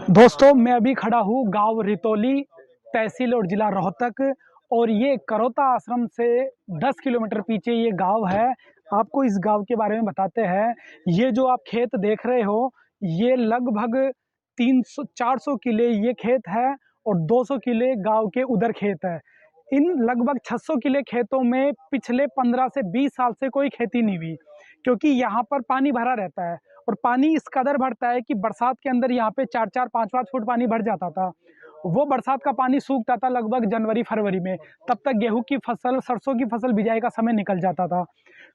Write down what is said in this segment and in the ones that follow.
दोस्तों मैं अभी खड़ा हूँ गांव रितौली, तहसील और जिला रोहतक। और ये करौता आश्रम से 10 किलोमीटर पीछे ये गांव है। आपको इस गांव के बारे में बताते हैं। ये जो आप खेत देख रहे हो, ये लगभग 300-400 किले ये खेत है और 200 किले गांव के उधर खेत है। इन लगभग 600 किले खेतों में पिछले 15 से 20 साल से कोई खेती नहीं हुई, क्योंकि यहाँ पर पानी भरा रहता है। और पानी इस कदर भरता है कि बरसात के अंदर यहाँ पे 4-4, 5-5 फुट पानी भर जाता था। वो बरसात का पानी सूखता था लगभग जनवरी फरवरी में। तब तक गेहूं की फसल, सरसों की फसल बिजाई का समय निकल जाता था।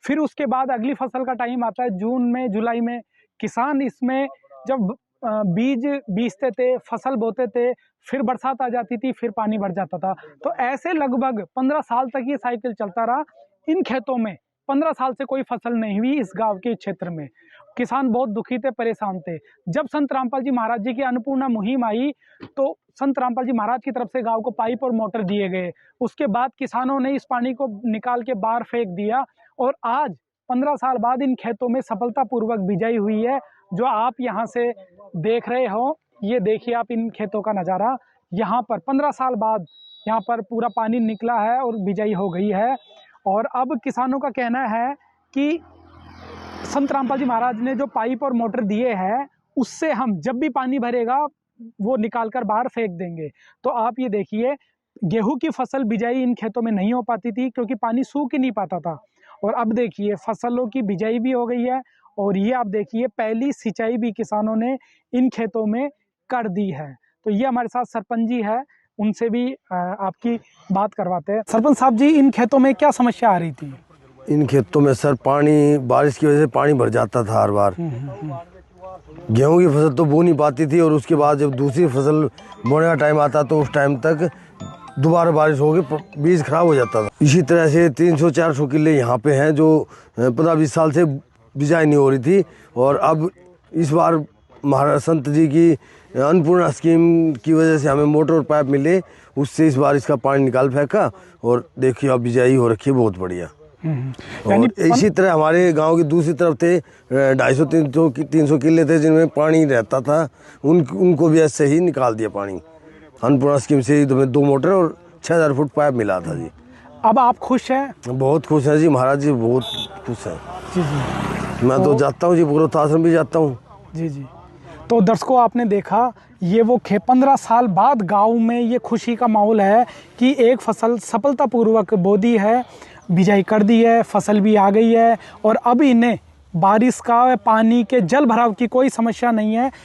फिर उसके बाद अगली फसल का टाइम आता है जून में, जुलाई में। किसान इसमें जब बीज बीजते थे, फसल बोते थे, फिर बरसात आ जाती थी, फिर पानी भर जाता था। तो ऐसे लगभग 15 साल तक ये साइकिल चलता रहा। इन खेतों में 15 साल से कोई फसल नहीं हुई। इस गांव के क्षेत्र में किसान बहुत दुखी थे, परेशान थे। जब संत रामपाल जी महाराज जी की अन्नपूर्णा मुहिम आई, तो संत रामपाल जी महाराज की तरफ से गांव को पाइप और मोटर दिए गए। उसके बाद किसानों ने इस पानी को निकाल के बाहर फेंक दिया और आज 15 साल बाद इन खेतों में सफलतापूर्वक बिजाई हुई है। जो आप यहाँ से देख रहे हो, ये देखिए आप इन खेतों का नज़ारा। यहाँ पर 15 साल बाद यहाँ पर पूरा पानी निकला है और बिजाई हो गई है। और अब किसानों का कहना है कि संत रामपाल जी महाराज ने जो पाइप और मोटर दिए हैं, उससे हम जब भी पानी भरेगा वो निकाल कर बाहर फेंक देंगे। तो आप ये देखिए, गेहूं की फसल बिजाई इन खेतों में नहीं हो पाती थी क्योंकि पानी सूख ही नहीं पाता था। और अब देखिए फसलों की बिजाई भी हो गई है। और ये आप देखिए पहली सिंचाई भी किसानों ने इन खेतों में कर दी है। तो ये हमारे साथ सरपंच जी है, उनसे भी आपकी बात करवाते हैं। सरपंच साहब जी, इन खेतों में क्या समस्या आ रही थी? इन खेतों में सर पानी, बारिश की वजह से पानी भर जाता था हर बार। गेहूं की फसल तो बो नहीं पाती थी और उसके बाद जब दूसरी फसल बोने का टाइम आता तो उस टाइम तक दोबारा बारिश हो गई, बीज खराब हो जाता था। इसी तरह से 300-400 किले यहाँ पे हैं जो 15-20 साल से बिजाई नहीं हो रही थी। और अब इस बार महाराज संत जी की अन्नपूर्णा स्कीम की वजह से हमें मोटर और पाइप मिले, उससे इस बार इसका पानी निकाल फेंका और देखिए अब बिजाई हो रखी है, बहुत बढ़िया। और इसी तरह हमारे गांव की दूसरी तरफ थे 250-300 किले थे जिनमें पानी रहता था, उनको भी ऐसे ही निकाल दिया पानी। अन्नपूर्णा स्कीम से 2 मोटर और 6000 फुट पाइप मिला था जी। अब आप खुश हैं? बहुत खुश हैं जी, महाराज जी बहुत खुश हैं जी जी। मैं तो जाता हूँ जी, पूरा आश्रम भी जाता हूँ जी जी। तो दर्शकों, आपने देखा, ये वो 15 साल बाद गांव में ये खुशी का माहौल है कि एक फसल सफलतापूर्वक बो दी है, बिजाई कर दी है, फसल भी आ गई है और अब इन्हें बारिश का, पानी के, जल भराव की कोई समस्या नहीं है।